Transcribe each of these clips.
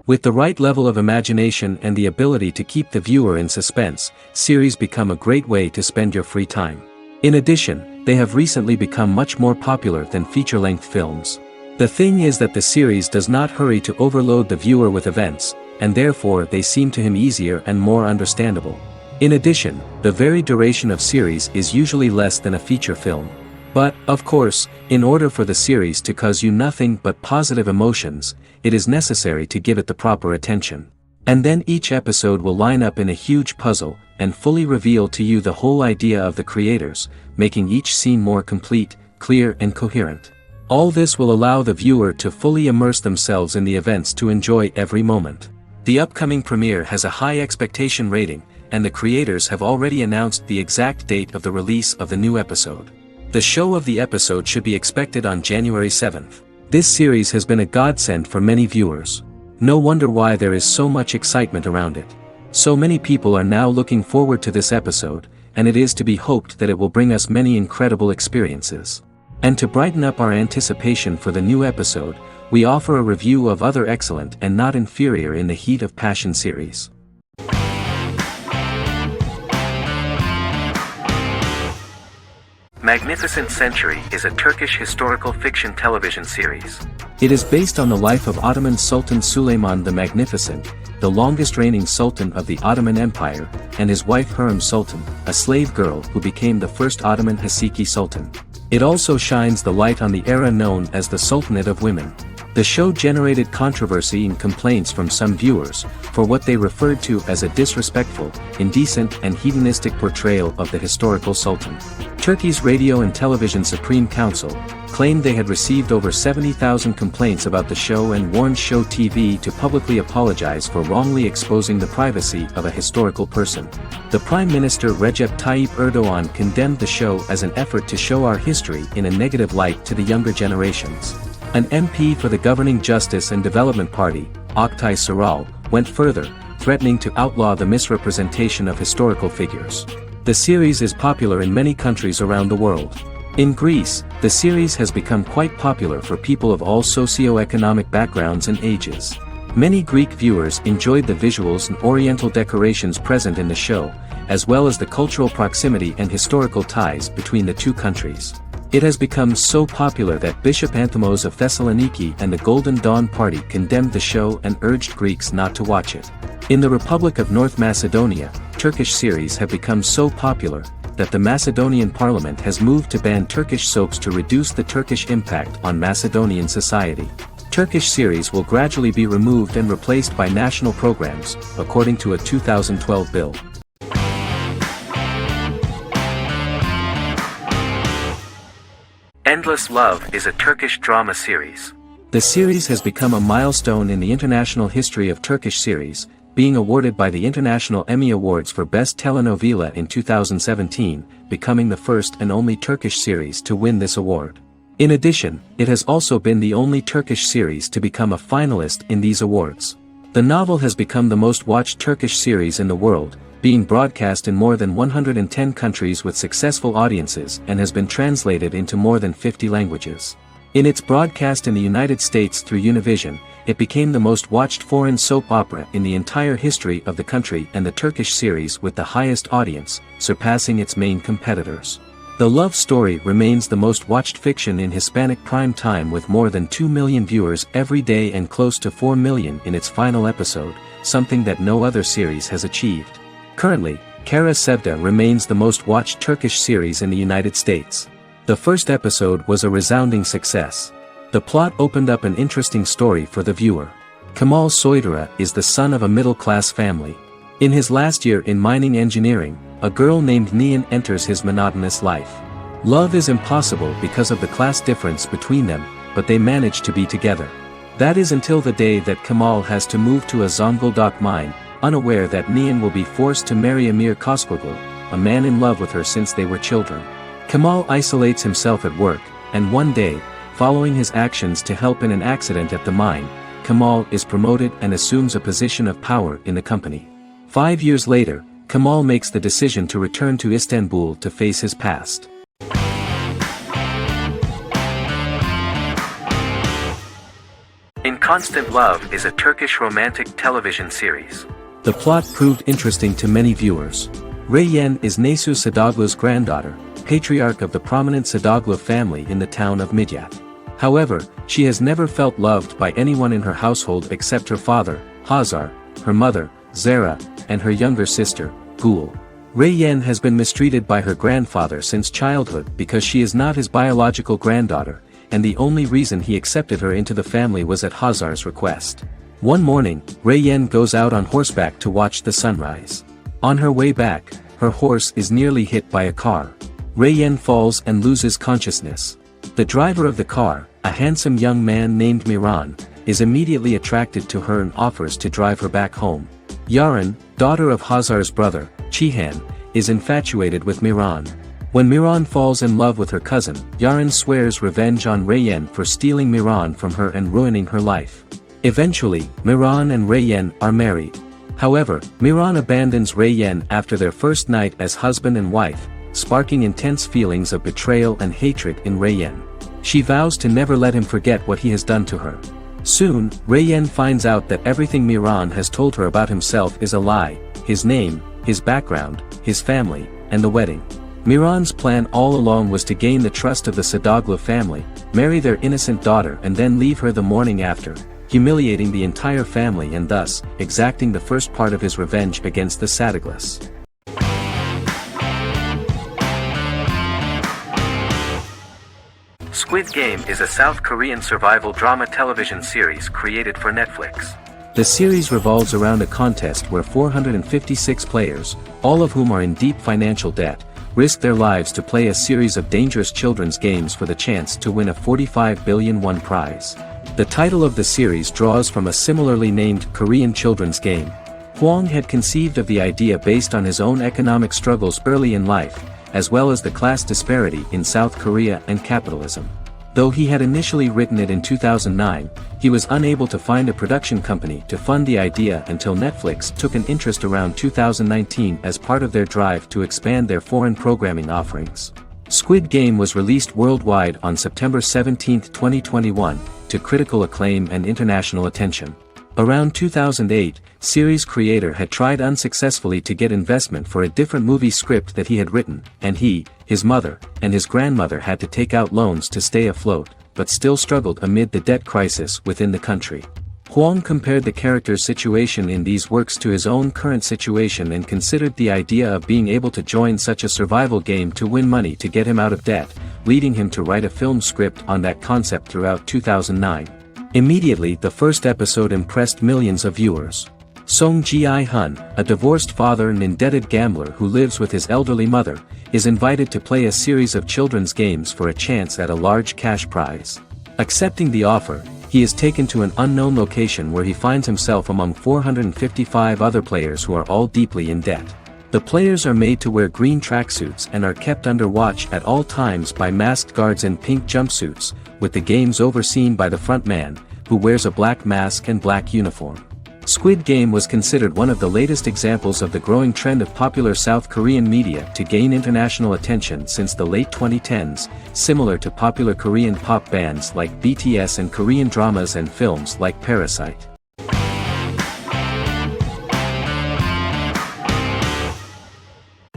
With the right level of imagination and the ability to keep the viewer in suspense, series become a great way to spend your free time. In addition, they have recently become much more popular than feature-length films. The thing is that the series does not hurry to overload the viewer with events, and therefore they seem to him easier and more understandable. In addition, the very duration of series is usually less than a feature film. But, of course, in order for the series to cause you nothing but positive emotions, it is necessary to give it the proper attention. And then each episode will line up in a huge puzzle, and fully reveal to you the whole idea of the creators, making each scene more complete, clear and coherent. All this will allow the viewer to fully immerse themselves in the events to enjoy every moment. The upcoming premiere has a high expectation rating, and the creators have already announced the exact date of the release of the new episode. The show of the episode should be expected on January 7th. This series has been a godsend for many viewers. No wonder why there is so much excitement around it. So many people are now looking forward to this episode, and it is to be hoped that it will bring us many incredible experiences. And to brighten up our anticipation for the new episode, we offer a review of other excellent and not inferior in the Heat of Passion series. Magnificent Century is a Turkish historical fiction television series. It is based on the life of Ottoman Sultan Süleyman the Magnificent, the longest reigning sultan of the Ottoman Empire, and his wife Hürrem Sultan, a slave girl who became the first Ottoman Haseki Sultan. It also shines the light on the era known as the Sultanate of Women. The show generated controversy and complaints from some viewers, for what they referred to as a disrespectful, indecent and hedonistic portrayal of the historical sultan. Turkey's Radio and Television Supreme Council claimed they had received over 70,000 complaints about the show and warned Show TV to publicly apologize for wrongly exposing the privacy of a historical person. The Prime Minister Recep Tayyip Erdoğan condemned the show as an effort to show our history in a negative light to the younger generations. An MP for the governing Justice and Development Party, Oktay Saral, went further, threatening to outlaw the misrepresentation of historical figures. The series is popular in many countries around the world. In Greece, the series has become quite popular for people of all socio-economic backgrounds and ages. Many Greek viewers enjoyed the visuals and oriental decorations present in the show, as well as the cultural proximity and historical ties between the two countries. It has become so popular that Bishop Anthemos of Thessaloniki and the Golden Dawn Party condemned the show and urged Greeks not to watch it. In the Republic of North Macedonia, Turkish series have become so popular that the Macedonian parliament has moved to ban Turkish soaps to reduce the Turkish impact on Macedonian society. Turkish series will gradually be removed and replaced by national programs, according to a 2012 bill. Endless Love is a Turkish drama series. The series has become a milestone in the international history of Turkish series, being awarded by the International Emmy Awards for Best Telenovela in 2017, becoming the first and only Turkish series to win this award. In addition, it has also been the only Turkish series to become a finalist in these awards. The novel has become the most watched Turkish series in the world, being broadcast in more than 110 countries with successful audiences and has been translated into more than 50 languages. In its broadcast in the United States through Univision, it became the most watched foreign soap opera in the entire history of the country and the Turkish series with the highest audience, surpassing its main competitors. The love story remains the most watched fiction in Hispanic prime time with more than 2 million viewers every day and close to 4 million in its final episode, something that no other series has achieved. Currently, Kara Sevda remains the most watched Turkish series in the United States. The first episode was a resounding success. The plot opened up an interesting story for the viewer. Kemal Soydura is the son of a middle-class family. In his last year in mining engineering, a girl named Nihan enters his monotonous life. Love is impossible because of the class difference between them, but they manage to be together. That is until the day that Kemal has to move to a Zonguldak mine, unaware that Nihan will be forced to marry Emir Koskoglu, a man in love with her since they were children. Kemal isolates himself at work, and one day, following his actions to help in an accident at the mine, Kemal is promoted and assumes a position of power in the company. 5 years later, Kemal makes the decision to return to Istanbul to face his past. In Constant Love is a Turkish romantic television series. The plot proved interesting to many viewers. Reyyen is Nesu Sadoglu's granddaughter, patriarch of the prominent Sadoglu family in the town of Midyat. However, she has never felt loved by anyone in her household except her father, Hazar, her mother, Zara, and her younger sister, Gul. Reyyen has been mistreated by her grandfather since childhood because she is not his biological granddaughter, and the only reason he accepted her into the family was at Hazar's request. One morning, Reyyen goes out on horseback to watch the sunrise. On her way back, her horse is nearly hit by a car. Reyyen falls and loses consciousness. The driver of the car, a handsome young man named Miran, is immediately attracted to her and offers to drive her back home. Yaren, daughter of Hazar's brother, Cihan, is infatuated with Miran. When Miran falls in love with her cousin, Yaren swears revenge on Reyyen for stealing Miran from her and ruining her life. Eventually, Miran and Reyyen are married. However, Miran abandons Reyyen after their first night as husband and wife, sparking intense feelings of betrayal and hatred in Reyyen. She vows to never let him forget what he has done to her. Soon, Reyyen finds out that everything Miran has told her about himself is a lie: his name, his background, his family, and the wedding. Miran's plan all along was to gain the trust of the Sadoglu family, marry their innocent daughter and then leave her the morning after, humiliating the entire family and thus, exacting the first part of his revenge against the Sadoglus. Squid Game is a South Korean survival drama television series created for Netflix. The series revolves around a contest where 456 players, all of whom are in deep financial debt, risk their lives to play a series of dangerous children's games for the chance to win a 45 billion won prize. The title of the series draws from a similarly named Korean children's game. Hwang had conceived of the idea based on his own economic struggles early in life, as well as the class disparity in South Korea and capitalism. Though he had initially written it in 2009, he was unable to find a production company to fund the idea until Netflix took an interest around 2019 as part of their drive to expand their foreign programming offerings. Squid Game was released worldwide on September 17, 2021, to critical acclaim and international attention. Around 2008, series creator had tried unsuccessfully to get investment for a different movie script that he had written, and he, his mother, and his grandmother had to take out loans to stay afloat, but still struggled amid the debt crisis within the country. Hwang compared the character's situation in these works to his own current situation and considered the idea of being able to join such a survival game to win money to get him out of debt, leading him to write a film script on that concept throughout 2009. Immediately the first episode impressed millions of viewers. Song Ji-hun, a divorced father and indebted gambler who lives with his elderly mother, is invited to play a series of children's games for a chance at a large cash prize. Accepting the offer, he is taken to an unknown location where he finds himself among 455 other players who are all deeply in debt. The players are made to wear green tracksuits and are kept under watch at all times by masked guards in pink jumpsuits, with the games overseen by the front man, who wears a black mask and black uniform. Squid Game was considered one of the latest examples of the growing trend of popular South Korean media to gain international attention since the late 2010s, similar to popular Korean pop bands like BTS and Korean dramas and films like Parasite.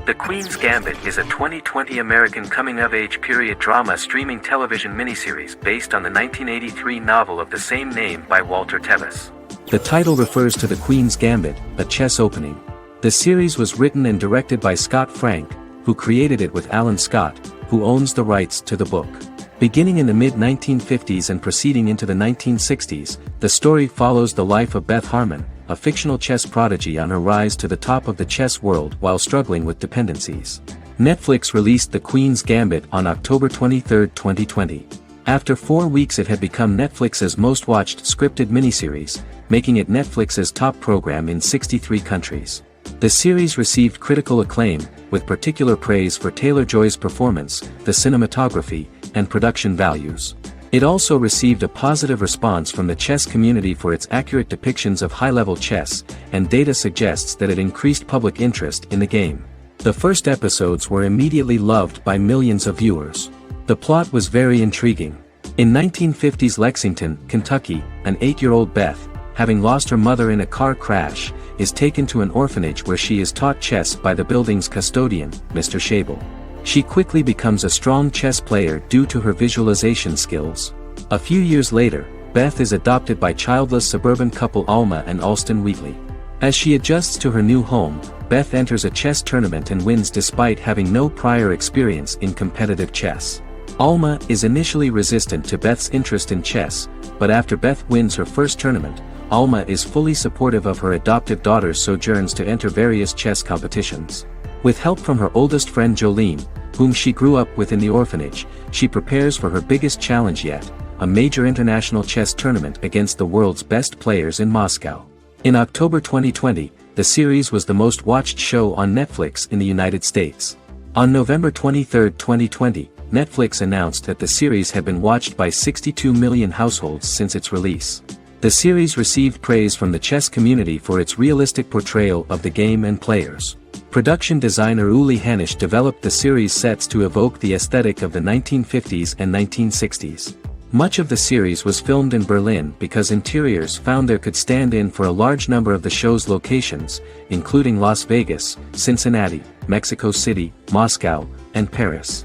The Queen's Gambit is a 2020 American coming-of-age period drama streaming television miniseries based on the 1983 novel of the same name by Walter Tevis. The title refers to the Queen's Gambit, a chess opening. The series was written and directed by Scott Frank, who created it with Alan Scott, who owns the rights to the book. Beginning in the mid-1950s and proceeding into the 1960s, the story follows the life of Beth Harmon, a fictional chess prodigy on her rise to the top of the chess world while struggling with dependencies. Netflix released The Queen's Gambit on October 23, 2020. After 4 weeks it had become Netflix's most watched scripted miniseries, making it Netflix's top program in 63 countries. The series received critical acclaim, with particular praise for Taylor-Joy's performance, the cinematography, and production values. It also received a positive response from the chess community for its accurate depictions of high-level chess, and data suggests that it increased public interest in the game. The first episodes were immediately loved by millions of viewers. The plot was very intriguing. In 1950s Lexington, Kentucky, an 8-year-old Beth, having lost her mother in a car crash, is taken to an orphanage where she is taught chess by the building's custodian, Mr. Schabel. She quickly becomes a strong chess player due to her visualization skills. A few years later, Beth is adopted by childless suburban couple Alma and Alston Wheatley. As she adjusts to her new home, Beth enters a chess tournament and wins despite having no prior experience in competitive chess. Alma is initially resistant to Beth's interest in chess, but after Beth wins her first tournament, Alma is fully supportive of her adoptive daughter's sojourns to enter various chess competitions. With help from her oldest friend Jolene, whom she grew up with in the orphanage, she prepares for her biggest challenge yet, a major international chess tournament against the world's best players in Moscow. In October 2020, the series was the most watched show on Netflix in the United States. On November 23, 2020, Netflix announced that the series had been watched by 62 million households since its release. The series received praise from the chess community for its realistic portrayal of the game and players. Production designer Uli Hanisch developed the series' sets to evoke the aesthetic of the 1950s and 1960s. Much of the series was filmed in Berlin because interiors found there could stand in for a large number of the show's locations, including Las Vegas, Cincinnati, Mexico City, Moscow, and Paris.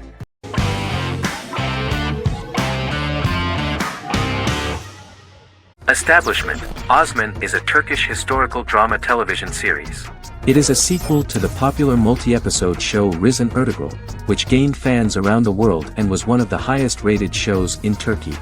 Establishment: Osman is a Turkish historical drama television series. It is a sequel to the popular multi-episode show Risen Ertugrul, which gained fans around the world and was one of the highest-rated shows in Turkey.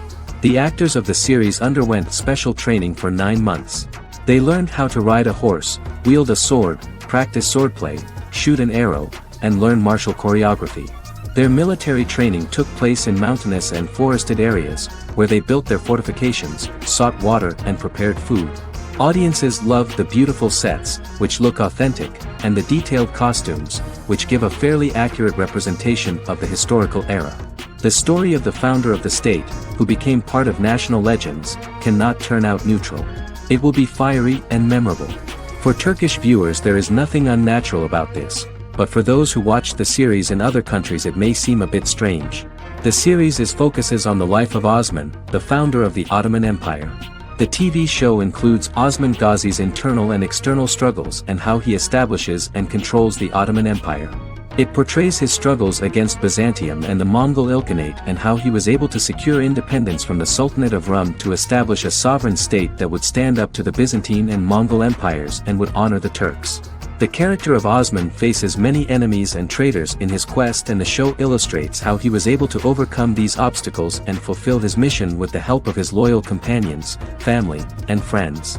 The actors of the series underwent special training for 9 months. They learned how to ride a horse, wield a sword, practice swordplay, shoot an arrow, and learn martial choreography. Their military training took place in mountainous and forested areas, where they built their fortifications, sought water and prepared food. Audiences loved the beautiful sets, which look authentic, and the detailed costumes, which give a fairly accurate representation of the historical era. The story of the founder of the state, who became part of national legends, cannot turn out neutral. It will be fiery and memorable. For Turkish viewers there is nothing unnatural about this, but for those who watched the series in other countries it may seem a bit strange. The series focuses on the life of Osman, the founder of the Ottoman Empire. The TV show includes Osman Ghazi's internal and external struggles and how he establishes and controls the Ottoman Empire. It portrays his struggles against Byzantium and the Mongol Ilkhanate and how he was able to secure independence from the Sultanate of Rum to establish a sovereign state that would stand up to the Byzantine and Mongol empires and would honor the Turks. The character of Osman faces many enemies and traitors in his quest, and the show illustrates how he was able to overcome these obstacles and fulfill his mission with the help of his loyal companions, family, and friends.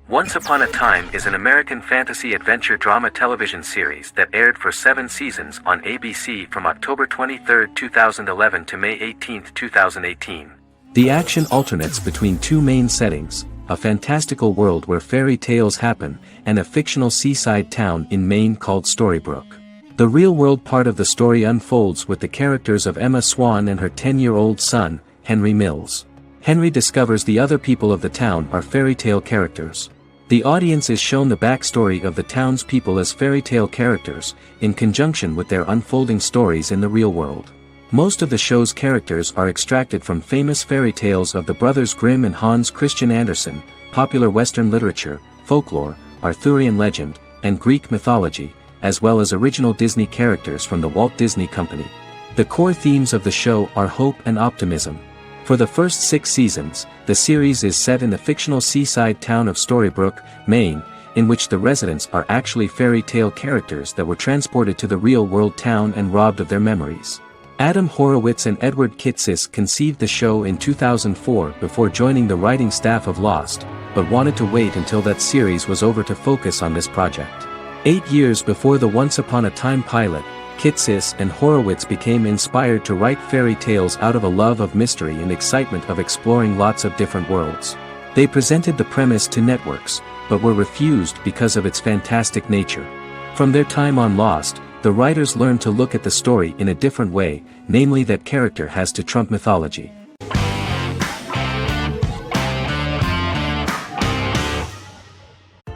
Once Upon a Time is an American fantasy adventure drama television series that aired for 7 seasons on ABC from October 23, 2011 to May 18, 2018. The action alternates between 2 main settings, a fantastical world where fairy tales happen, and a fictional seaside town in Maine called Storybrooke. The real-world part of the story unfolds with the characters of Emma Swan and her 10-year-old son, Henry Mills. Henry discovers the other people of the town are fairy tale characters. The audience is shown the backstory of the town's people as fairy tale characters, in conjunction with their unfolding stories in the real world. Most of the show's characters are extracted from famous fairy tales of the Brothers Grimm and Hans Christian Andersen, popular Western literature, folklore, Arthurian legend, and Greek mythology, as well as original Disney characters from the Walt Disney Company. The core themes of the show are hope and optimism. For the first 6 seasons, the series is set in the fictional seaside town of Storybrooke, Maine, in which the residents are actually fairy tale characters that were transported to the real-world town and robbed of their memories. Adam Horowitz and Edward Kitsis conceived the show in 2004 before joining the writing staff of Lost, but wanted to wait until that series was over to focus on this project. 8 years before the Once Upon a Time pilot, Kitsis and Horowitz became inspired to write fairy tales out of a love of mystery and excitement of exploring lots of different worlds. They presented the premise to networks, but were refused because of its fantastic nature. From their time on Lost, the writers learned to look at the story in a different way, namely that character has to trump mythology.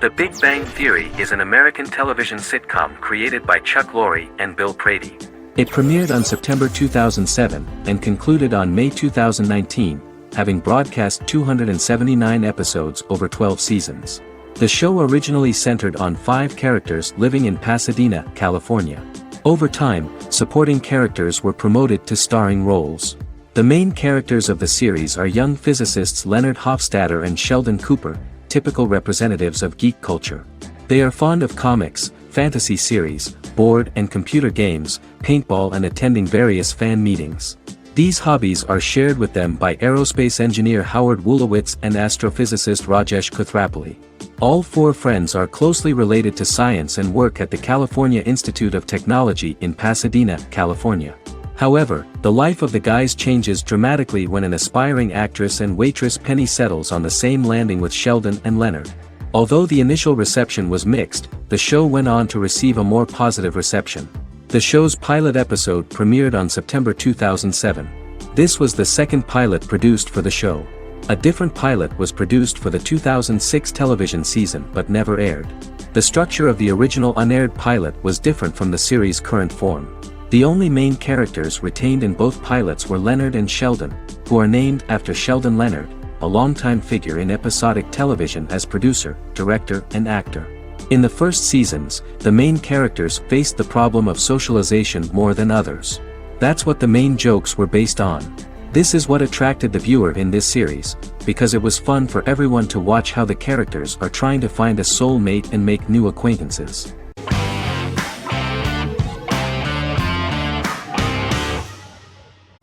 The Big Bang Theory is an American television sitcom created by Chuck Lorre and Bill Prady. It premiered on September 2007 and concluded on May 2019, having broadcast 279 episodes over 12 seasons. The show originally centered on 5 characters living in Pasadena, California. Over time, supporting characters were promoted to starring roles. The main characters of the series are young physicists Leonard Hofstadter and Sheldon Cooper, typical representatives of geek culture. They are fond of comics, fantasy series, board and computer games, paintball and attending various fan meetings. These hobbies are shared with them by aerospace engineer Howard Wolowitz and astrophysicist Rajesh Kuthrapalli. All 4 friends are closely related to science and work at the California Institute of Technology in Pasadena, California. However, the life of the guys changes dramatically when an aspiring actress and waitress Penny settles on the same landing with Sheldon and Leonard. Although the initial reception was mixed, the show went on to receive a more positive reception. The show's pilot episode premiered on September 2007. This was the second pilot produced for the show. A different pilot was produced for the 2006 television season but never aired. The structure of the original unaired pilot was different from the series' current form. The only main characters retained in both pilots were Leonard and Sheldon, who are named after Sheldon Leonard, a longtime figure in episodic television as producer, director, and actor. In the first seasons, the main characters faced the problem of socialization more than others. That's what the main jokes were based on. This is what attracted the viewer in this series, because it was fun for everyone to watch how the characters are trying to find a soulmate and make new acquaintances.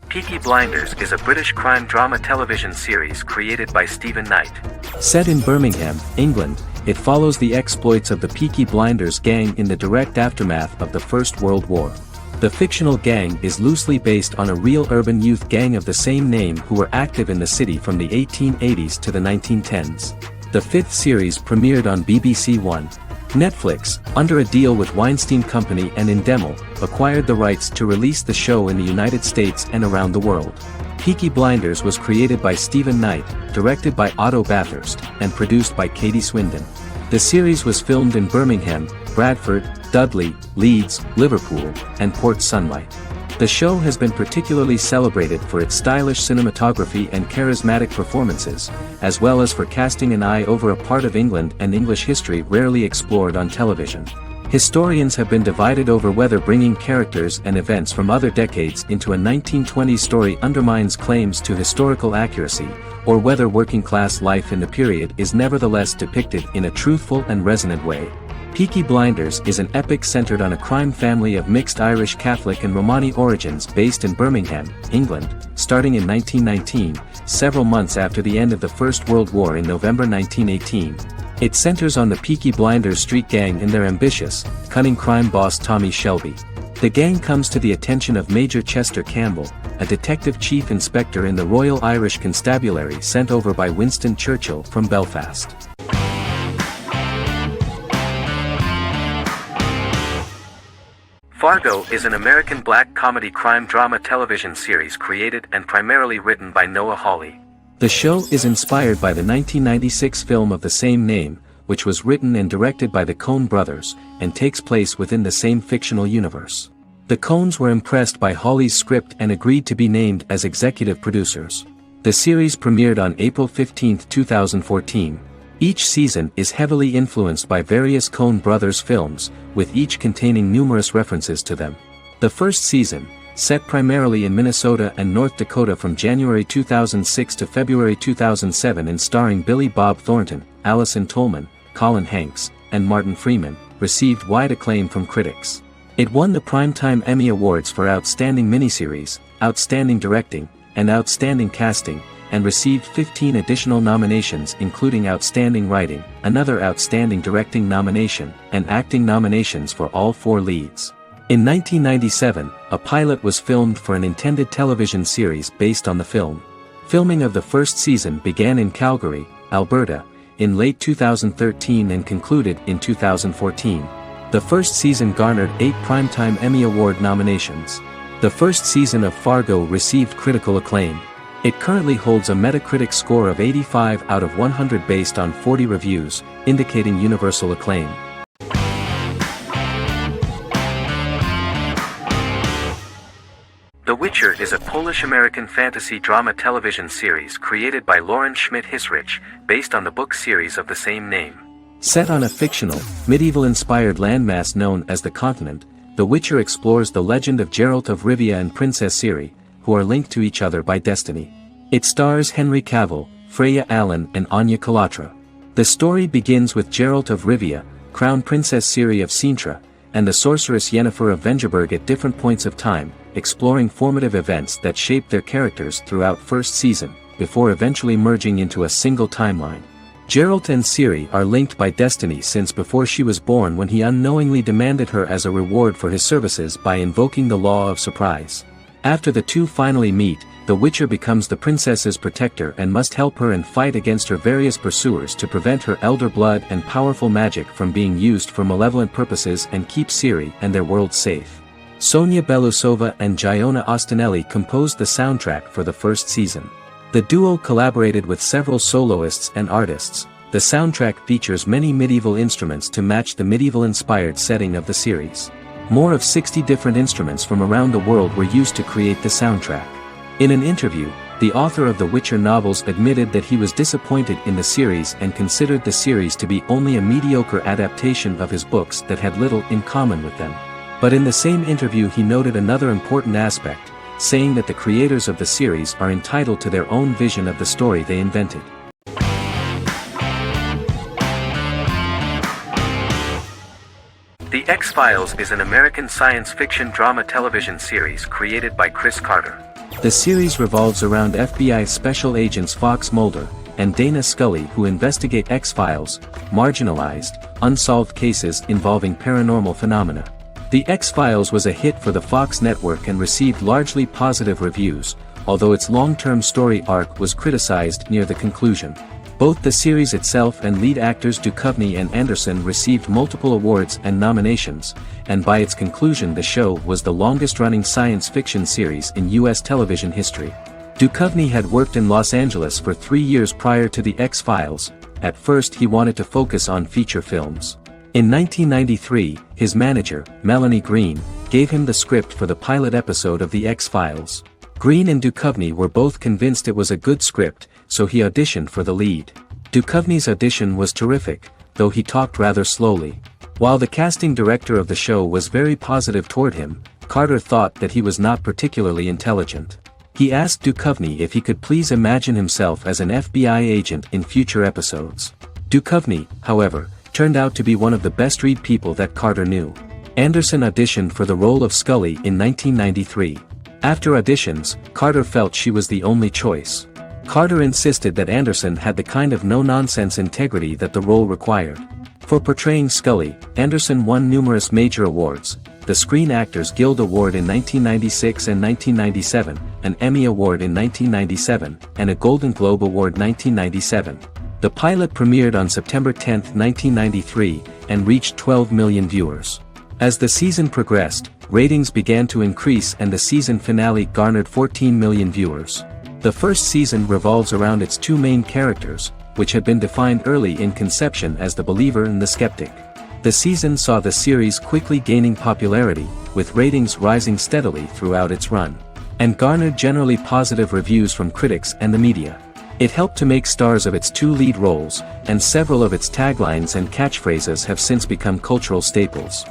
Peaky Blinders is a British crime drama television series created by Stephen Knight. Set in Birmingham, England, it follows the exploits of the Peaky Blinders gang in the direct aftermath of the First World War. The fictional gang is loosely based on a real urban youth gang of the same name who were active in the city from the 1880s to the 1910s. The 5th series premiered on BBC One. Netflix, under a deal with Weinstein Company and Endemol, acquired the rights to release the show in the United States and around the world. Peaky Blinders was created by Stephen Knight, directed by Otto Bathurst, and produced by Katie Swindon. The series was filmed in Birmingham, Bradford, Dudley, Leeds, Liverpool, and Port Sunlight. The show has been particularly celebrated for its stylish cinematography and charismatic performances, as well as for casting an eye over a part of England and English history rarely explored on television. Historians have been divided over whether bringing characters and events from other decades into a 1920s story undermines claims to historical accuracy, or whether working-class life in the period is nevertheless depicted in a truthful and resonant way. Peaky Blinders is an epic centered on a crime family of mixed Irish Catholic and Romani origins based in Birmingham, England, starting in 1919, several months after the end of the First World War in November 1918. It centers on the Peaky Blinders street gang and their ambitious, cunning crime boss Tommy Shelby. The gang comes to the attention of Major Chester Campbell, a detective chief inspector in the Royal Irish Constabulary sent over by Winston Churchill from Belfast. Fargo is an American black comedy crime drama television series created and primarily written by Noah Hawley. The show is inspired by the 1996 film of the same name, which was written and directed by the Coen brothers, and takes place within the same fictional universe. The Coens were impressed by Hawley's script and agreed to be named as executive producers. The series premiered on April 15, 2014. Each season is heavily influenced by various Coen brothers films, with each containing numerous references to them. The first season, set primarily in Minnesota and North Dakota from January 2006 to February 2007 and starring Billy Bob Thornton, Allison Tolman, Colin Hanks, and Martin Freeman, received wide acclaim from critics. It won the Primetime Emmy Awards for Outstanding Miniseries, Outstanding Directing, and Outstanding Casting, and received 15 additional nominations including Outstanding Writing, another Outstanding Directing nomination, and acting nominations for all 4 leads. In 1997, a pilot was filmed for an intended television series based on the film. Filming of the first season began in Calgary, Alberta, in late 2013 and concluded in 2014. The first season garnered 8 Primetime Emmy Award nominations. The first season of Fargo received critical acclaim. It currently holds a Metacritic score of 85 out of 100 based on 40 reviews, indicating universal acclaim. The Witcher is a Polish-American fantasy drama television series created by Lauren Schmidt-Hissrich, based on the book series of the same name. Set on a fictional, medieval-inspired landmass known as the Continent, The Witcher explores the legend of Geralt of Rivia and Princess Ciri, who are linked to each other by destiny. It stars Henry Cavill, Freya Allan and Anya Chalotra. The story begins with Geralt of Rivia, Crown Princess Ciri of Sintra, and the sorceress Yennefer of Vengerberg at different points of time, exploring formative events that shape their characters throughout first season, before eventually merging into a single timeline. Geralt and Ciri are linked by destiny since before she was born, when he unknowingly demanded her as a reward for his services by invoking the law of surprise. After the two finally meet, the Witcher becomes the princess's protector and must help her and fight against her various pursuers to prevent her elder blood and powerful magic from being used for malevolent purposes and keep Ciri and their world safe. Sonia Belousova and Giona Ostinelli composed the soundtrack for the first season. The duo collaborated with several soloists and artists. The soundtrack features many medieval instruments to match the medieval-inspired setting of the series. More of 60 different instruments from around the world were used to create the soundtrack. In an interview, the author of the Witcher novels admitted that he was disappointed in the series and considered the series to be only a mediocre adaptation of his books that had little in common with them. But in the same interview he noted another important aspect, saying that the creators of the series are entitled to their own vision of the story they invented. The X-Files is an American science fiction drama television series created by Chris Carter. The series revolves around FBI special agents Fox Mulder and Dana Scully, who investigate X-Files, marginalized, unsolved cases involving paranormal phenomena. The X-Files was a hit for the Fox network and received largely positive reviews, although its long-term story arc was criticized near the conclusion. Both the series itself and lead actors Duchovny and Anderson received multiple awards and nominations, and by its conclusion the show was the longest-running science fiction series in U.S. television history. Duchovny had worked in Los Angeles for 3 years prior to The X-Files. At first he wanted to focus on feature films. In 1993, his manager, Melanie Green, gave him the script for the pilot episode of The X-Files. Green and Duchovny were both convinced it was a good script, so he auditioned for the lead. Duchovny's audition was terrific, though he talked rather slowly. While the casting director of the show was very positive toward him, Carter thought that he was not particularly intelligent. He asked Duchovny if he could please imagine himself as an FBI agent in future episodes. Duchovny, however, turned out to be one of the best-read people that Carter knew. Anderson auditioned for the role of Scully in 1993. After auditions, Carter felt she was the only choice. Carter insisted that Anderson had the kind of no-nonsense integrity that the role required. For portraying Scully, Anderson won numerous major awards: the Screen Actors Guild Award in 1996 and 1997, an Emmy Award in 1997, and a Golden Globe Award 1997. The pilot premiered on September 10, 1993, and reached 12 million viewers. As the season progressed, ratings began to increase and the season finale garnered 14 million viewers. The first season revolves around its two main characters, which had been defined early in conception as the believer and the skeptic. The season saw the series quickly gaining popularity, with ratings rising steadily throughout its run, and garnered generally positive reviews from critics and the media. It helped to make stars of its two lead roles, and several of its taglines and catchphrases have since become cultural staples.